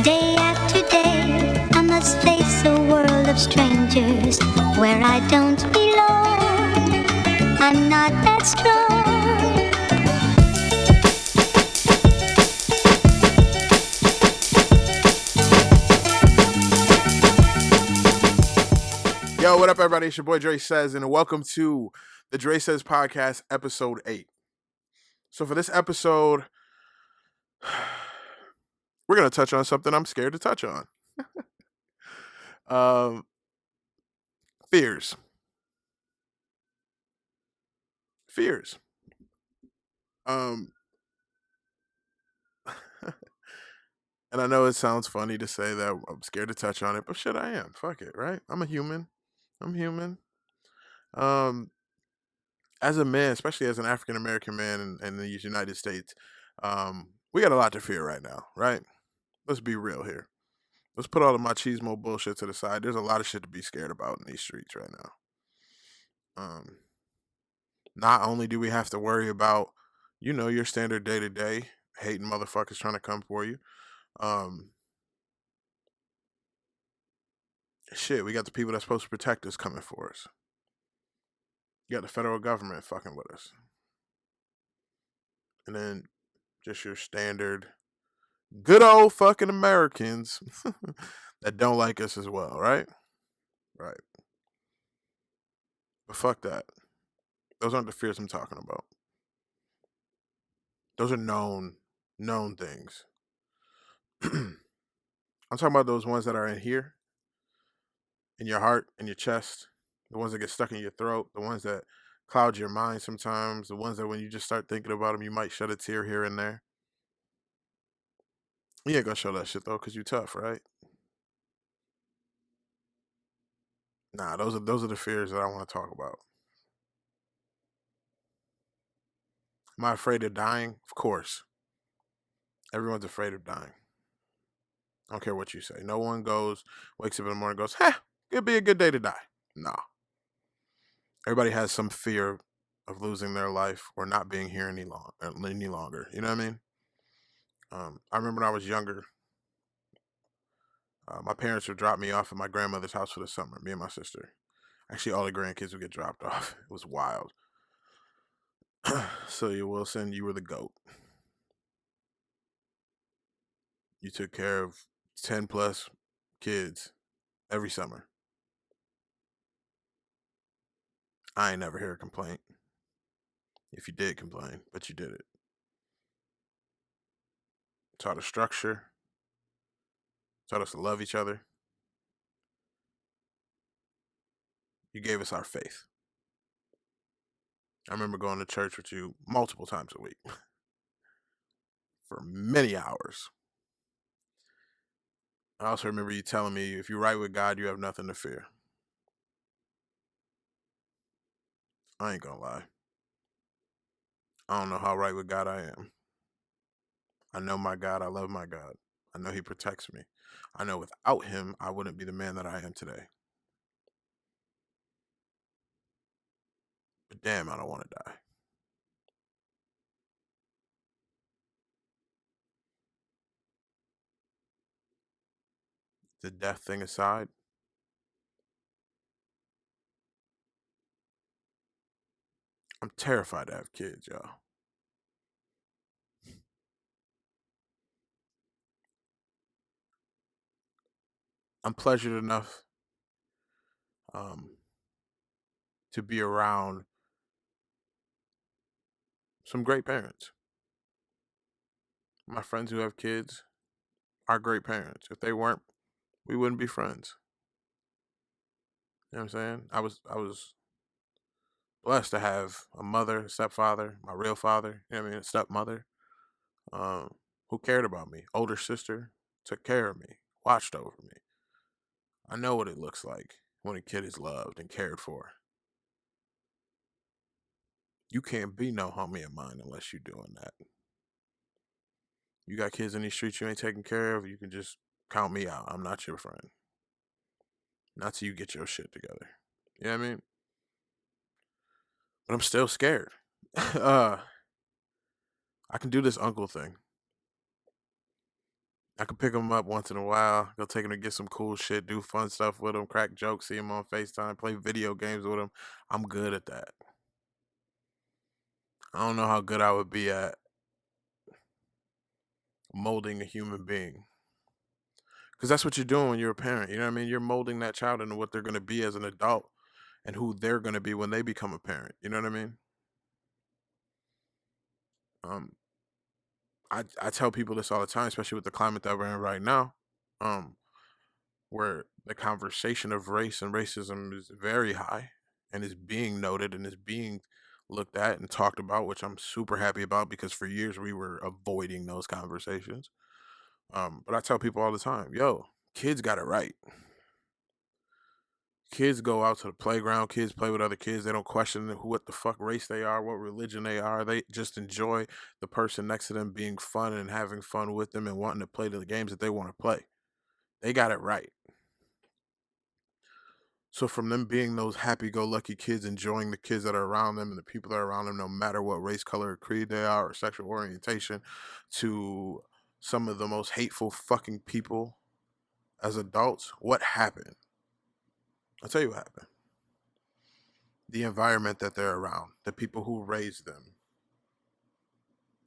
Day after day, I must face a world of strangers where I don't belong. I'm not that strong. Yo, what up, everybody? It's your boy DreSays, and welcome to the DreSays podcast, episode 8. So for this episode, we're going to touch on something I'm scared to touch on. Fears. Um, and I know it sounds funny to say that I'm scared to touch on it, but shit, I am. Fuck it, right? I'm human. As a man, especially as an African American man in the United States, we got a lot to fear right now, right? Let's be real here. Let's put all the machismo bullshit to the side. There's a lot of shit to be scared about in these streets right now. Not only do we have to worry about, your standard day to day hating motherfuckers trying to come for you. Shit, we got the people that's supposed to protect us coming for us. You got the federal government fucking with us. And then just your standard good old fucking Americans that don't like us as well, right? Right. But fuck that. Those aren't the fears I'm talking about. Those are known things. I'm talking about those ones that are in here, in your heart, in your chest, the ones that get stuck in your throat, the ones that cloud your mind sometimes, the ones that when you just start thinking about them, you might shed a tear here and there. You ain't gonna show that shit though, cause you tough, right? Nah, those are the fears that I want to talk about. Am I afraid of dying? Of course. Everyone's afraid of dying. I don't care what you say. No one wakes up in the morning and goes, it'd be a good day to die. No. Everybody has some fear of losing their life or not being here any longer. You know what I mean? I remember when I was younger, my parents would drop me off at my grandmother's house for the summer, me and my sister. Actually, all the grandkids would get dropped off. It was wild. So, Wilson, you were the GOAT. You took care of 10 plus kids every summer. I ain't never hear a complaint. If you did complain, but you did it. Taught us structure. Taught us to love each other. You gave us our faith. I remember going to church with you multiple times a week for many hours. I also remember you telling me if you're right with God, you have nothing to fear. I ain't gonna lie. I don't know how right with God I am. I know my God. I love my God. I know He protects me. I know without Him, I wouldn't be the man that I am today. But damn, I don't want to die. The death thing aside, I'm terrified to have kids, y'all. I'm pleasured enough to be around some great parents. My friends who have kids are great parents. If they weren't, we wouldn't be friends. You know what I'm saying? I was blessed to have a mother, a stepfather, my real father, you know what I mean, a stepmother, who cared about me. Older sister, took care of me, watched over me. I know what it looks like when a kid is loved and cared for. You can't be no homie of mine unless you're doing that. You got kids in these streets you ain't taking care of, you can just count me out. I'm not your friend. Not till you get your shit together. You know what I mean? But I'm still scared. I can do this uncle thing. I could pick them up once in a while, go take them to get some cool shit, do fun stuff with them, crack jokes, see them on FaceTime, play video games with them. I'm good at that. I don't know how good I would be at molding a human being. Because that's what you're doing when you're a parent. You know what I mean? You're molding that child into what they're going to be as an adult and who they're going to be when they become a parent. You know what I mean? Um, I tell people this all the time, especially with the climate that we're in right now, um, where the conversation of race and racism is very high and is being noted and is being looked at and talked about, which I'm super happy about because for years we were avoiding those conversations. But I tell people all the time, yo, kids got it right. Kids go out to the playground, kids play with other kids. They don't question what the fuck race they are, what religion they are. They just enjoy the person next to them being fun and having fun with them and wanting to play the games that they want to play. They got it right. So from them being those happy-go-lucky kids, enjoying the kids that are around them and the people that are around them, no matter what race, color, or creed they are, or sexual orientation, to some of the most hateful fucking people as adults, what happened? I'll tell you what happened. The environment that they're around, the people who raised them,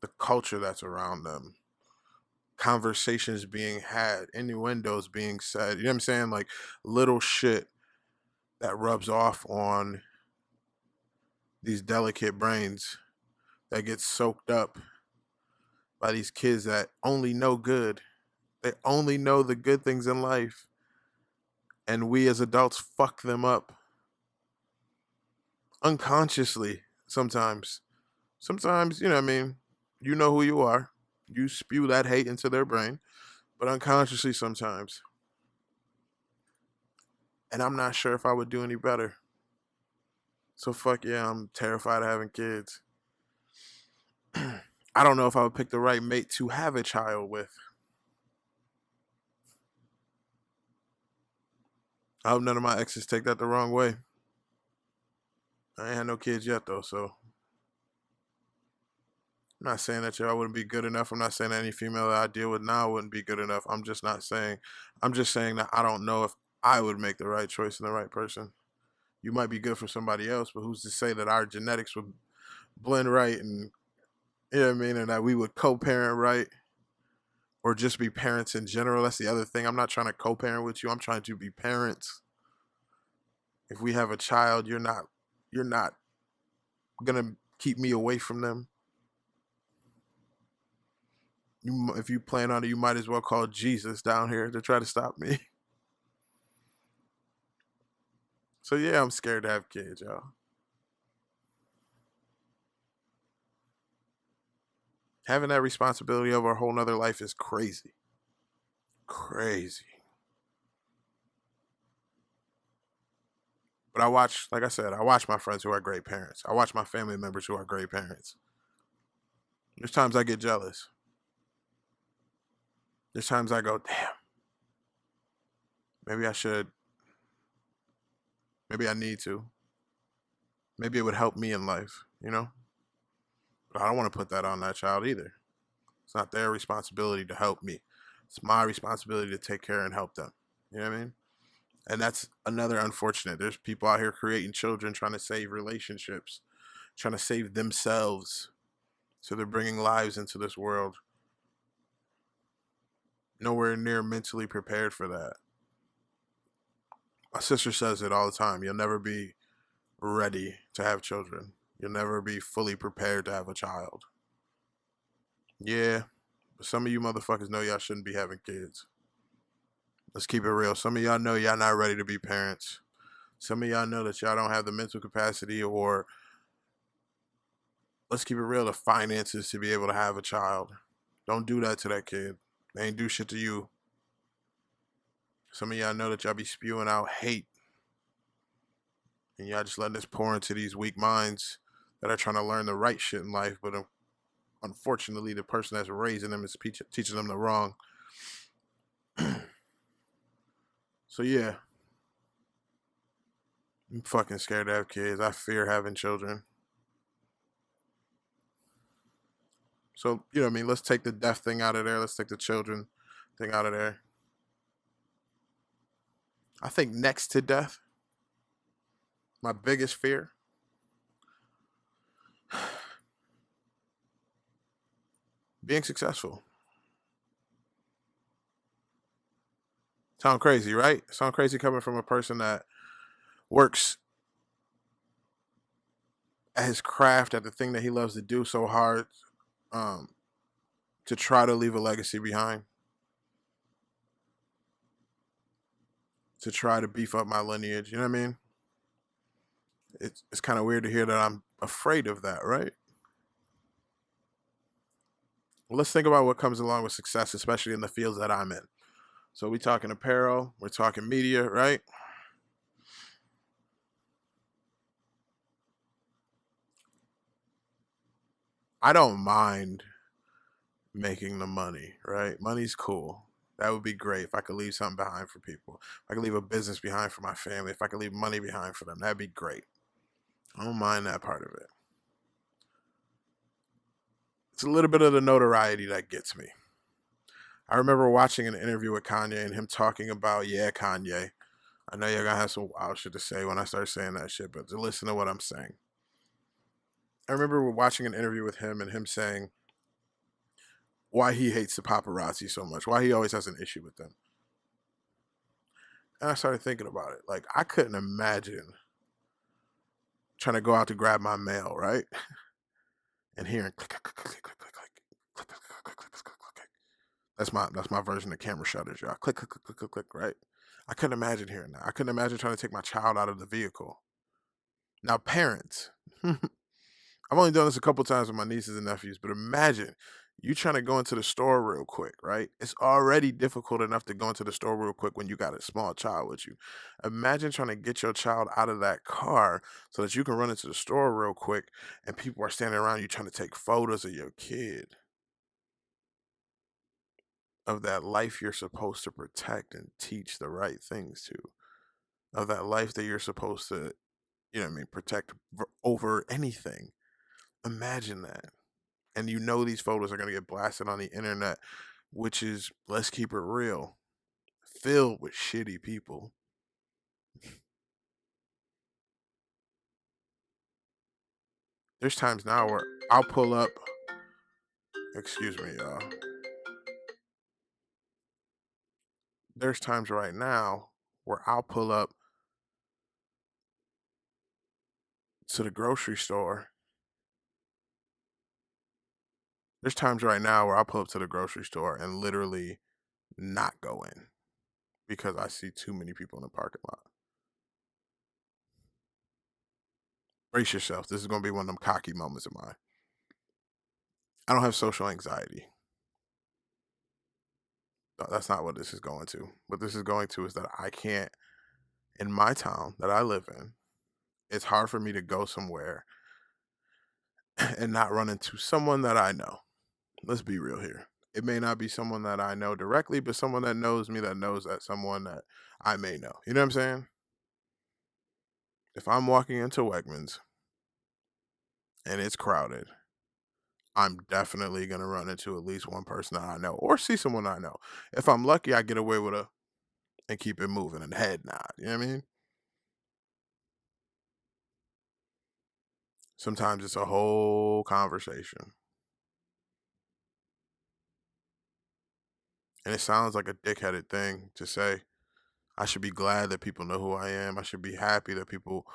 the culture that's around them, conversations being had, innuendos being said. You know what I'm saying? Like little shit that rubs off on these delicate brains that gets soaked up by these kids that only know good. They only know the good things in life. And we as adults fuck them up unconsciously sometimes. Sometimes, you know what I mean? You know who you are. You spew that hate into their brain, but unconsciously sometimes. And I'm not sure if I would do any better. So fuck yeah, I'm terrified of having kids. I don't know if I would pick the right mate to have a child with. I hope none of my exes take that the wrong way. I ain't had no kids yet though, so I'm not saying that y'all wouldn't be good enough. I'm not saying that any female that I deal with now wouldn't be good enough. I'm just not saying. I'm just saying that I don't know if I would make the right choice and the right person. You might be good for somebody else, but who's to say that our genetics would blend right and you know what I mean, and that we would co-parent right or just be parents in general. That's the other thing. I'm not trying to co-parent with you. I'm trying to be parents. If we have a child, you're not gonna keep me away from them. If you plan on it, you might as well call Jesus down here to try to stop me. So yeah, I'm scared to have kids, y'all. Having that responsibility over a whole nother life is crazy. Crazy. But I watch, like I said, I watch my friends who are great parents. I watch my family members who are great parents. There's times I get jealous. There's times I go, damn, maybe I should, maybe I need to. Maybe it would help me in life, you know? But I don't want to put that on that child either. It's not their responsibility to help me. It's my responsibility to take care and help them. You know what I mean? And that's another unfortunate. There's people out here creating children trying to save relationships, trying to save themselves. So they're bringing lives into this world. Nowhere near mentally prepared for that. My sister says it all the time. You'll never be ready to have children. You'll never be fully prepared to have a child. Yeah, but some of you motherfuckers know y'all shouldn't be having kids. Let's keep it real. Some of y'all know y'all not ready to be parents. Some of y'all know that y'all don't have the mental capacity or let's keep it real, the finances to be able to have a child. Don't do that to that kid. They ain't do shit to you. Some of y'all know that y'all be spewing out hate and y'all just letting this pour into these weak minds that are trying to learn the right shit in life, but unfortunately, the person that's raising them is teaching them the wrong. So yeah, I'm fucking scared to have kids. I fear having children. So, you know what I mean? Let's take the death thing out of there. Let's take the children thing out of there. I think next to death, my biggest fear, being successful. Sound crazy, right? Sound crazy coming from a person that works at his craft, at the thing that he loves to do so hard, um, to try to leave a legacy behind, to try to beef up my lineage. You know what I mean? It's kind of weird to hear that I'm afraid of that, right? Well, let's think about what comes along with success, especially in the fields that I'm in. So we talking apparel, we're talking media, right? I don't mind making the money, right? Money's cool. That would be great if I could leave something behind for people. If I could leave a business behind for my family, if I could leave money behind for them, that'd be great. I don't mind that part of it. It's a little bit of the notoriety that gets me. I remember watching an interview with Kanye and him talking about, yeah, Kanye. I know you're gonna have some wild shit to say when I start saying that shit, but to listen to what I'm saying. I remember watching an interview with him and him saying why he hates the paparazzi so much, why he always has an issue with them. And I started thinking about it. Like, I couldn't imagine trying to go out to grab my mail, right? And hearing click, click, click, click, click, click, click, click, click, click, click, click, click, click. That's my version of camera shutters, y'all. Click, click, click, click, click, click, right? I couldn't imagine hearing that. I couldn't imagine trying to take my child out of the vehicle. Now, parents, I've only done this a couple times with my nieces and nephews, but imagine you trying to go into the store real quick, right? It's already difficult enough to go into the store real quick when you got a small child with you. Imagine trying to get your child out of that car so that you can run into the store real quick and people are standing around you trying to take photos of your kid, of that life you're supposed to protect and teach the right things to, of that life that you're supposed to, you know what I mean, protect over anything. Imagine that. And you know these photos are going to get blasted on the internet, which is, let's keep it real, filled with shitty people. There's times now where I'll pull up, excuse me, y'all. There's times right now where I'll pull up to the grocery store. There's times right now where I'll pull up to the grocery store and literally not go in because I see too many people in the parking lot. Brace yourself. This is going to be one of them cocky moments of mine. I don't have social anxiety. No, that's not what this is going to. What this is going to is that I can't, in my town that I live in, it's hard for me to go somewhere and not run into someone that I know. Let's be real here. It may not be someone that I know directly, but someone that knows me that knows that someone that I may know. You know what I'm saying? If I'm walking into Wegmans and it's crowded, I'm definitely gonna run into at least one person that I know or see someone I know. If I'm lucky, I get away with a and keep it moving and head nod. You know what I mean? Sometimes it's a whole conversation. And it sounds like a dickheaded thing to say. I should be glad that people know who I am. I should be happy that people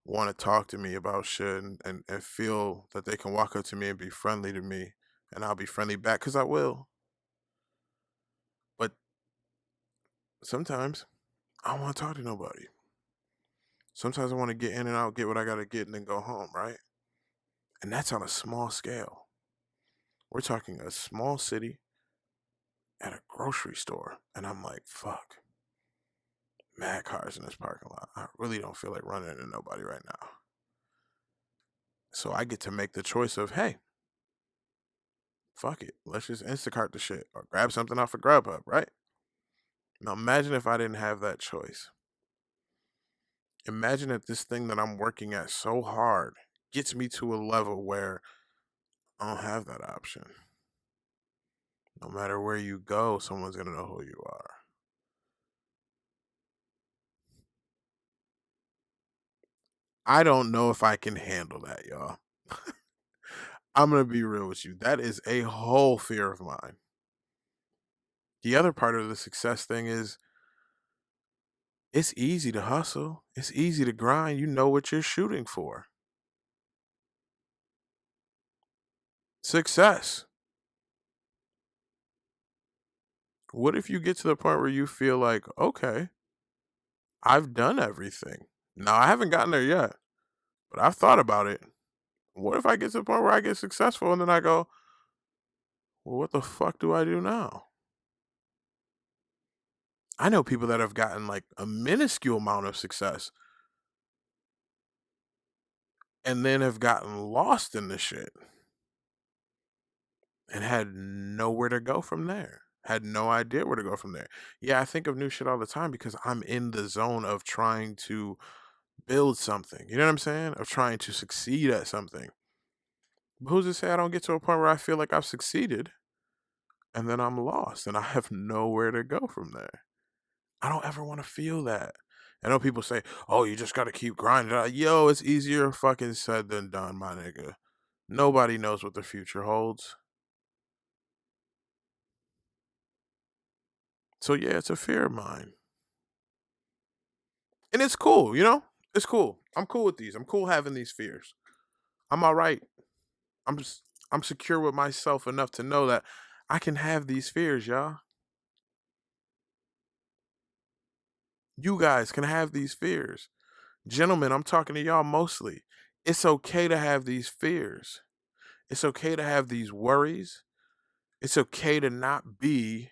want to talk to me about shit and feel that they can walk up to me and be friendly to me. And I'll be friendly back because I will. But sometimes I don't want to talk to nobody. Sometimes I want to get in and out, get what I got to get, and then go home, right? And that's on a small scale. We're talking a small city at a grocery store. And I'm like, fuck, mad cars in this parking lot. I really don't feel like running into nobody right now. So I get to make the choice of, hey, fuck it. Let's just Instacart the shit or grab something off of Grubhub, right? Now imagine if I didn't have that choice. Imagine if this thing that I'm working at so hard gets me to a level where I don't have that option. No matter where you go, someone's gonna know who you are. I don't know if I can handle that, y'all. I'm gonna be real with you. That is a whole fear of mine. The other part of the success thing is it's easy to hustle. It's easy to grind. You know what you're shooting for. Success. What if you get to the point where you feel like, okay, I've done everything. Now I haven't gotten there yet, but I've thought about it. What if I get to the point where I get successful and then I go, well, what the fuck do I do now? I know people that have gotten like a minuscule amount of success and then have gotten lost in the shit and had nowhere to go from there. Had no idea where to go from there. Yeah, I think of new shit all the time because I'm in the zone of trying to build something. You know what I'm saying? Of trying to succeed at something. But who's to say I don't get to a point where I feel like I've succeeded and then I'm lost and I have nowhere to go from there? I don't ever want to feel that. I know people say, "Oh, you just got to keep grinding." Yo, it's easier fucking said than done, my nigga. Nobody knows what the future holds. So yeah, it's a fear of mine. And it's cool, you know? It's cool. I'm cool with these. I'm cool having these fears. I'm all right. I'm just I'm secure with myself enough to know that I can have these fears, y'all. You guys can have these fears. Gentlemen, I'm talking to y'all mostly. It's okay to have these fears. It's okay to have these worries. It's okay to not be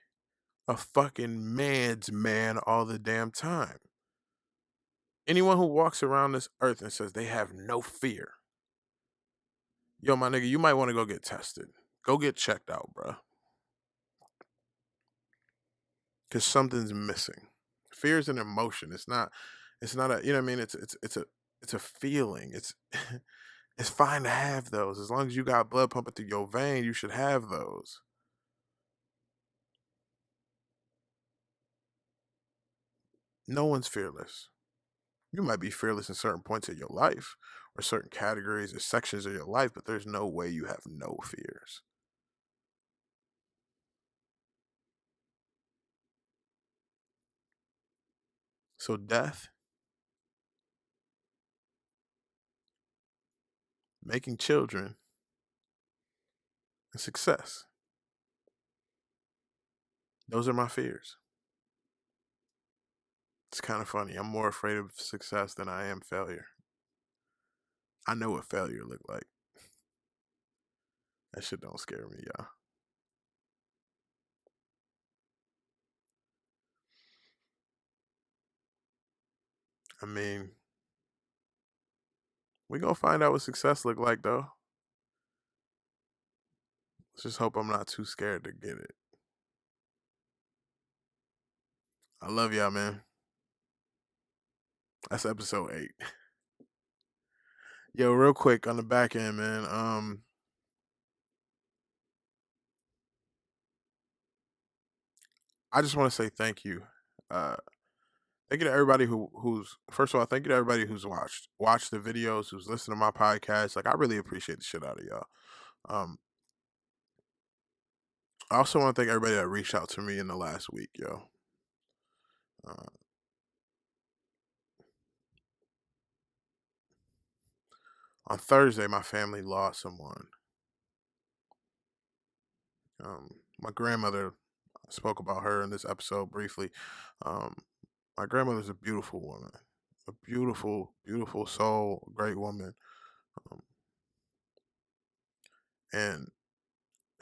a fucking man's man all the damn time. Anyone who walks around this earth and says they have no fear, yo, my nigga, you might want to go get tested. Go get checked out, bro. Because something's missing. Fear is an emotion. It's not. It's not a. You know what I mean? It's a feeling. It's it's fine to have those as long as you got blood pumping through your vein. You should have those. No one's fearless. You might be fearless in certain points of your life or certain categories or sections of your life, but there's no way you have no fears. So death, making children, and success. Those are my fears. It's kind of funny. I'm more afraid of success than I am failure. I know what failure look like. That shit don't scare me, y'all. I mean, we gonna find out what success look like though. Let's just hope I'm not too scared to get it. I love y'all, man. That's episode 8. Yo, real quick on the back end, man. I just want to say thank you. Uh, thank you to everybody who's first of all, thank you to everybody who's watched the videos, who's listened to my podcast. Like I really appreciate the shit out of y'all. Um, I also want to thank everybody that reached out to me in the last week, yo. Uh, on Thursday, my family lost someone. My grandmother, I spoke about her in this episode briefly. Um, my grandmother's a beautiful woman, a beautiful, beautiful soul, great woman, um, and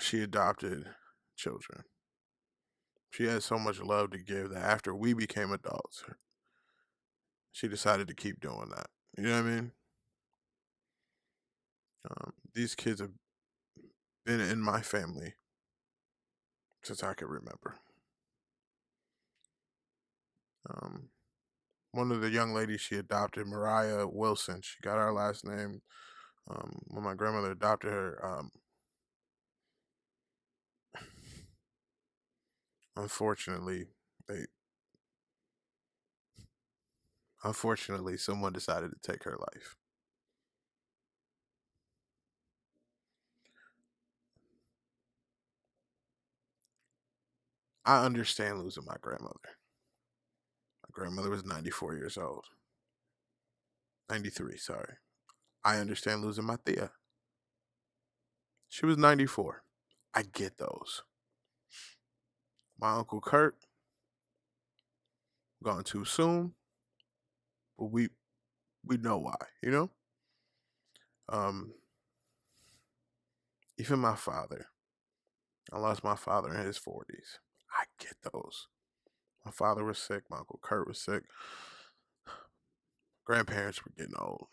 she adopted children. She had so much love to give that after we became adults, she decided to keep doing that. You know what I mean? These kids have been in my family since I can remember. Um, one of the young ladies she adopted, Mariah Wilson, she got our last name when my grandmother adopted her. unfortunately, they someone decided to take her life. I understand losing my grandmother. My grandmother was 94 years old. 93, sorry. I understand losing my Thea. She was 94. I get those. My Uncle Kurt, gone too soon, but we know why, you know? Um, even my father. I lost my father in his 40s. I get those. My father was sick, my Uncle Kurt was sick. Grandparents were getting old.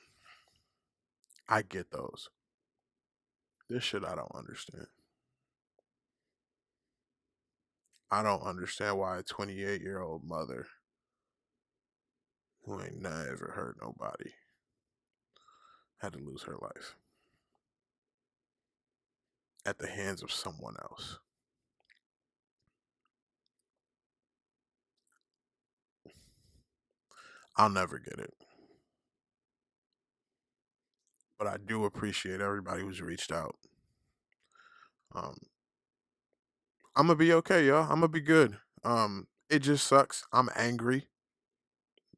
I get those. This shit I don't understand. I don't understand why a 28-year-old mother who ain't never hurt nobody had to lose her life at the hands of someone else. I'll never get it. But I do appreciate everybody who's reached out. Um, I'm gonna be okay, y'all. I'm gonna be good. It just sucks. I'm angry.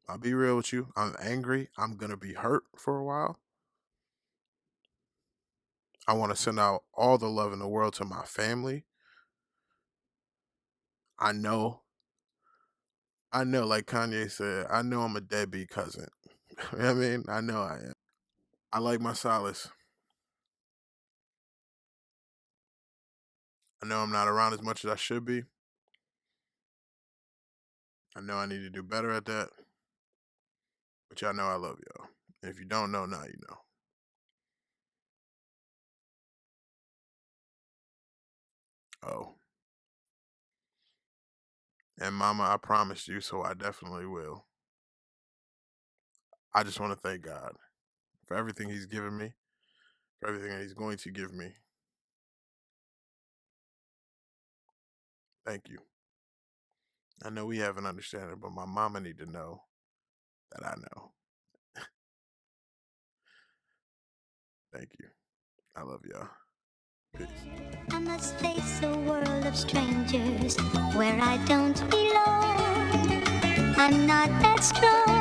I'll be real with you. I'm angry. I'm gonna be hurt for a while. I want to send out all the love in the world to my family. I know, like Kanye said, I know I'm a deadbeat cousin. You know what I mean? I know I am. I like my solace. I know I'm not around as much as I should be. I know I need to do better at that. But y'all know I love y'all. And if you don't know, now you know. Oh. And mama, I promised you, so I definitely will. I just want to thank God for everything he's given me, for everything that he's going to give me. Thank you. I know we have an understanding, but my mama need to know that I know. Thank you. I love y'all. Peace. I must face a world of strangers where I don't belong. I'm not that strong.